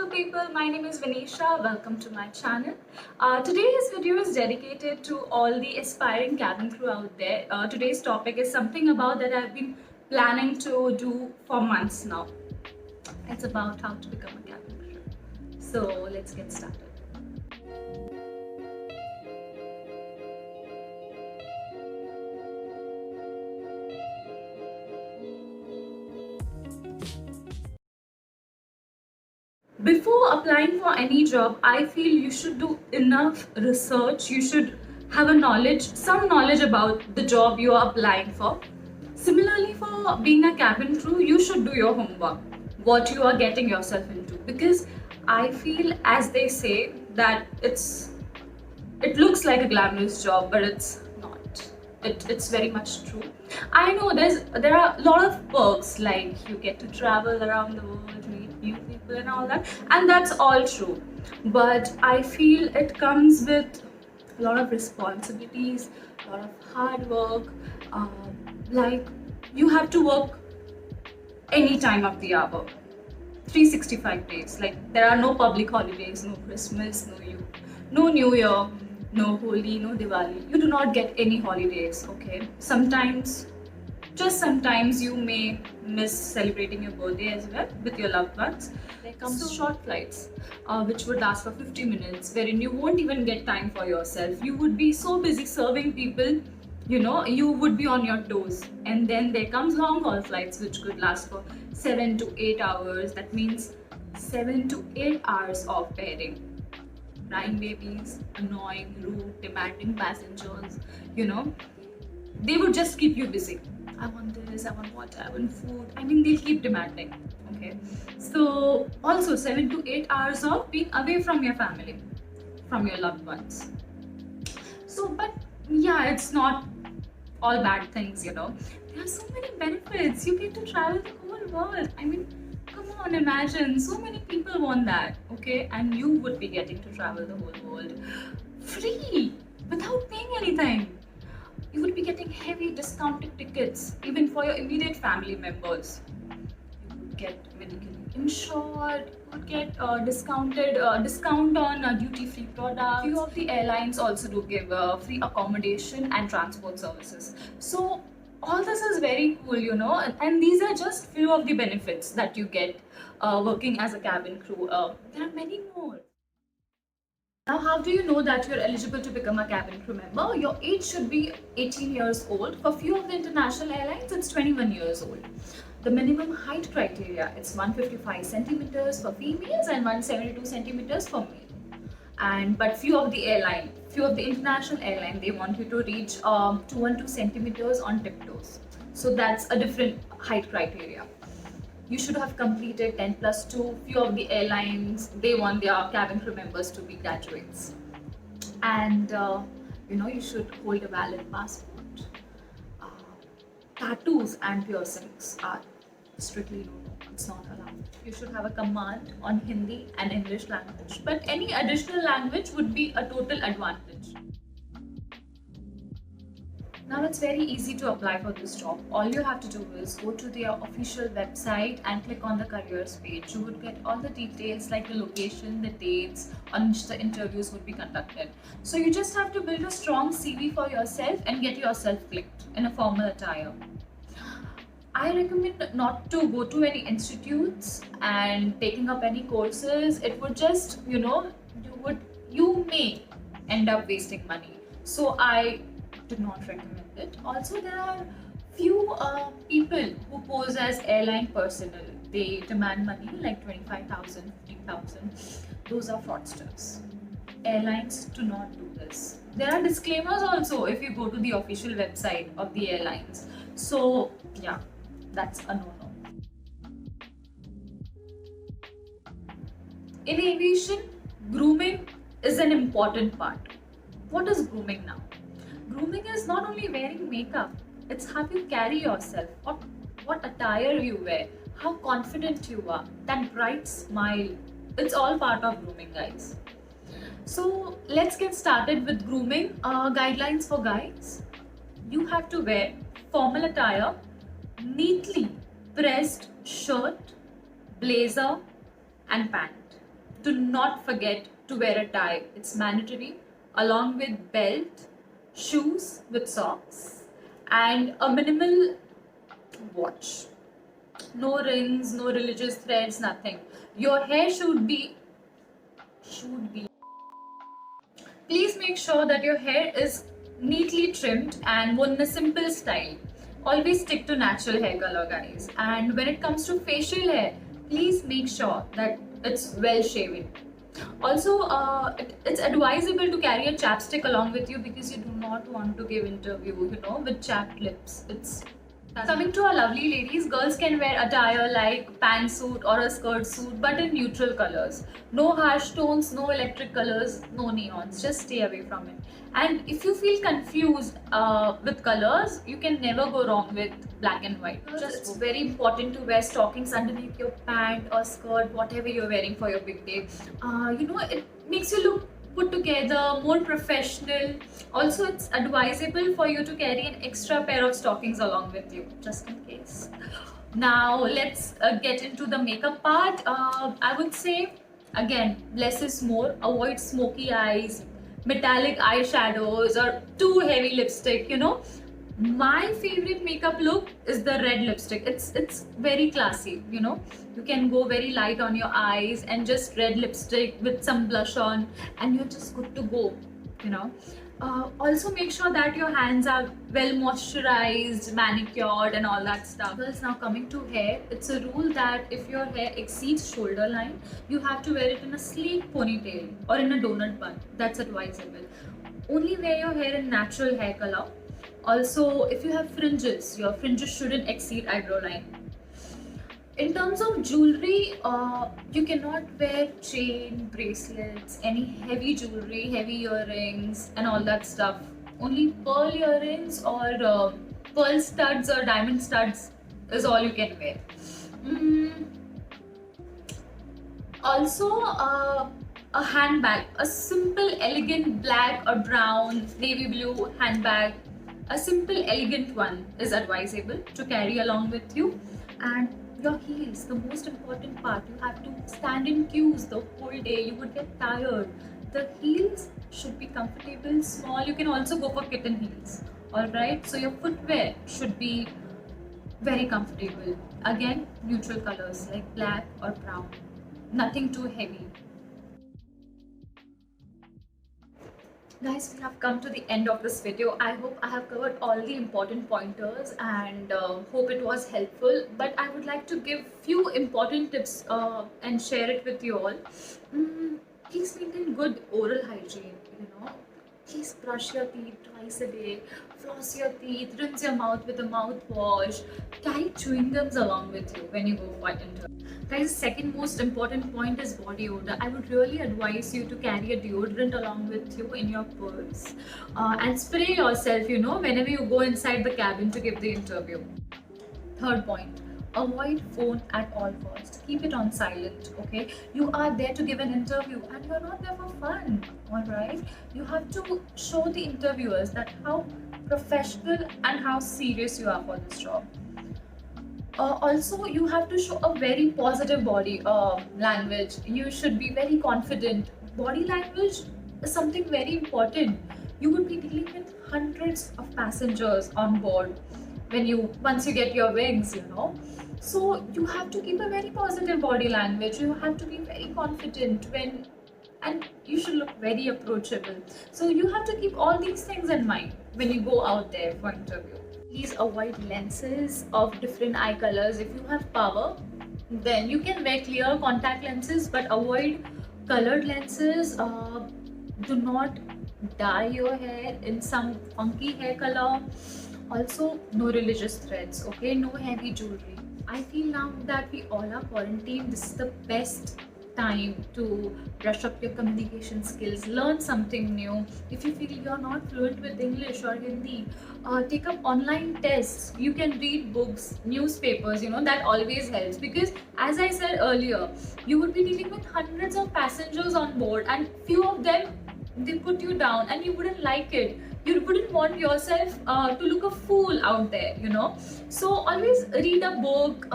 Hello people, my name is Venetia. Welcome to my channel. Today's video is dedicated to all the aspiring cabin crew out there. Today's topic is something about that I've been planning to do for months now. It's about how to become a cabin crew. So let's get started. Before applying for any job, I feel you should do enough research. You should have some knowledge about the job you are applying for. Similarly, for being a cabin crew, you should do your homework, what you are getting yourself into. Because I feel, as they say, that it looks like a glamorous job, but it's not. It's very much true. I know there are a lot of perks, like you get to travel around the world, meet new people and all that, and that's all true. But I feel it comes with a lot of responsibilities, a lot of hard work. Like you have to work any time of the hour, 365 days. Like there are no public holidays, no Christmas, no New Year, no Holi, no Diwali. You do not get any holidays, okay? Just sometimes you may miss celebrating your birthday as well with your loved ones. There comes short flights, which would last for 50 minutes, wherein you won't even get time for yourself. You would be so busy serving people, you would be on your toes. And then there comes long haul flights, which could last for 7 to 8 hours. That means 7 to 8 hours of pairing. Crying babies, annoying, rude, demanding passengers, they would just keep you busy. I want this, I want water, I want food. I mean, they'll keep demanding. Okay. So also 7 to 8 hours of being away from your family, from your loved ones. So, but yeah, it's not all bad things, There are so many benefits. You get to travel the whole world. I mean, come on, imagine. So many people want that, okay? And you would be getting to travel the whole world free, without paying anything. You would be getting heavy discounted tickets, even for your immediate family members. You would get medically insured, you would get discount on duty-free products. Few of the airlines also do give free accommodation and transport services. So all this is very cool, and these are just few of the benefits that you get working as a cabin crew. There are many more. Now, how do you know that you're eligible to become a cabin crew member? Your age should be 18 years old. For few of the international airlines, it's 21 years old. The minimum height criteria, it's 155 centimeters for females and 172 centimeters for male. But few of the international airline, they want you to reach 212 centimeters on tiptoes. So that's a different height criteria. You should have completed 10+2. Few of the airlines, they want their cabin crew members to be graduates. And you should hold a valid passport. Tattoos and piercings are strictly no. It's not allowed. You should have a command on Hindi and English language, but any additional language would be a total advantage. Now it's very easy to apply for this job. All you have to do is go to their official website and click on the careers page. You would get all the details like the location, the dates on which the interviews would be conducted. So you just have to build a strong CV for yourself and get yourself clicked in a formal attire. I recommend not to go to any institutes and taking up any courses. It would just, you may end up wasting money. So I do not recommend it. Also, there are few people who pose as airline personnel. They demand money like 25,000, 15,000. Those are fraudsters. Airlines do not do this. There are disclaimers also if you go to the official website of the airlines. So yeah, that's a no-no. In aviation, grooming is an important part. What is grooming now? Grooming is not only wearing makeup, it's how you carry yourself, what attire you wear, how confident you are, that bright smile. It's all part of grooming, guys. So let's get started with grooming. Guidelines for guys. You have to wear formal attire, neatly pressed shirt, blazer and pant. Do not forget to wear a tie. It's mandatory, along with belt, shoes with socks, and a minimal watch. No rings, no religious threads, nothing. Your hair should be. Please make sure that your hair is neatly trimmed and worn in a simple style. Always stick to natural hair color, guys. And when it comes to facial hair, please make sure that it's well shaven. Also, it's advisable to carry a chapstick along with you because you do not want to give interview, with chapped lips. It's Coming to our lovely ladies, girls can wear attire like pantsuit or a skirt suit, but in neutral colors. No harsh tones, no electric colors, no neons. Just stay away from it. And if you feel confused with colors, you can never go wrong with black and white. It's very important to wear stockings underneath your pant or skirt, whatever you're wearing for your big day. It makes you look put together, more professional. Also, it's advisable for you to carry an extra pair of stockings along with you, just in case. Now, let's get into the makeup part. I would say, again, less is more. Avoid smoky eyes, metallic eyeshadows, or too heavy lipstick. My favorite makeup look is the red lipstick. It's very classy. You can go very light on your eyes and just red lipstick with some blush on, and you're just good to go. Also make sure that your hands are well moisturized, manicured, and all that stuff. Well, now coming to hair, it's a rule that if your hair exceeds shoulder line, you have to wear it in a sleek ponytail or in a donut bun. That's advisable. Only wear your hair in natural hair color. Also, if you have fringes, your fringes shouldn't exceed eyebrow line. In terms of jewelry, you cannot wear chain, bracelets, any heavy jewelry, heavy earrings, and all that stuff. Only pearl earrings or pearl studs or diamond studs is all you can wear. Also, a handbag, a simple, elegant black or brown, navy blue handbag. A simple, elegant one is advisable to carry along with you. And your heels, the most important part. You have to stand in queues the whole day. You would get tired. The heels should be comfortable, small. You can also go for kitten heels. Alright, so your footwear should be very comfortable. Again, neutral colors like black or brown. Nothing too heavy. Guys, we have come to the end of this video. I hope I have covered all the important pointers and hope it was helpful. But I would like to give few important tips and share it with you all. Please maintain good oral hygiene. Please brush your teeth twice a day, floss your teeth, rinse your mouth with a mouthwash, carry chewing gums along with you when you go for interview. Guys, second most important point is body odor. I would really advise you to carry a deodorant along with you in your purse and spray yourself, whenever you go inside the cabin to give the interview. Third point. Avoid phone at all costs. Keep it on silent, okay? You are there to give an interview and you're not there for fun, alright? You have to show the interviewers that how professional and how serious you are for this job. Also, you have to show a very positive body language. You should be very confident. Body language is something very important. You would be dealing with hundreds of passengers on board once you get your wings, So you have to keep a very positive body language. You have to be very confident and you should look very approachable. So you have to keep all these things in mind when you go out there for interview. Please avoid lenses of different eye colors. If you have power, then you can wear clear contact lenses, but avoid colored lenses. Do not dye your hair in some funky hair color. Also, no religious threads, okay? No heavy jewelry. I feel now that we all are quarantined, this is the best time to brush up your communication skills, learn something new. If you feel you're not fluent with English or Hindi, take up online tests. You can read books, newspapers, that always helps. Because as I said earlier, you would be dealing with hundreds of passengers on board and few of them, they put you down and you wouldn't like it. You wouldn't want yourself to look a fool out there, So always read a book,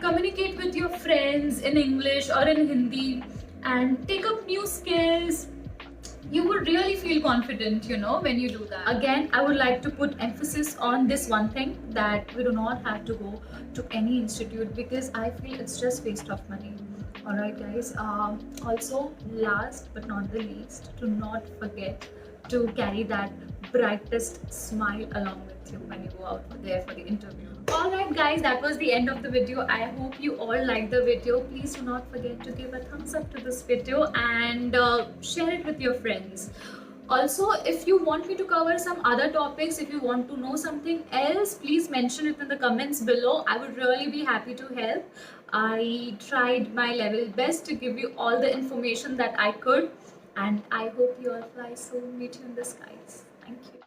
communicate with your friends in English or in Hindi, and take up new skills. You would really feel confident, when you do that. Again, I would like to put emphasis on this one thing, that we do not have to go to any institute, because I feel it's just waste of money. All right, guys. Also, last but not the least, do not forget to carry that brightest smile along with you when you go out there for the interview. Alright guys, that was the end of the video. I hope you all liked the video. Please do not forget to give a thumbs up to this video and share it with your friends. Also, if you want me to cover some other topics, if you want to know something else, please mention it in the comments below. I would really be happy to help. I tried my level best to give you all the information that I could, and I hope you all fly soon. Meet you in the skies. Thank you.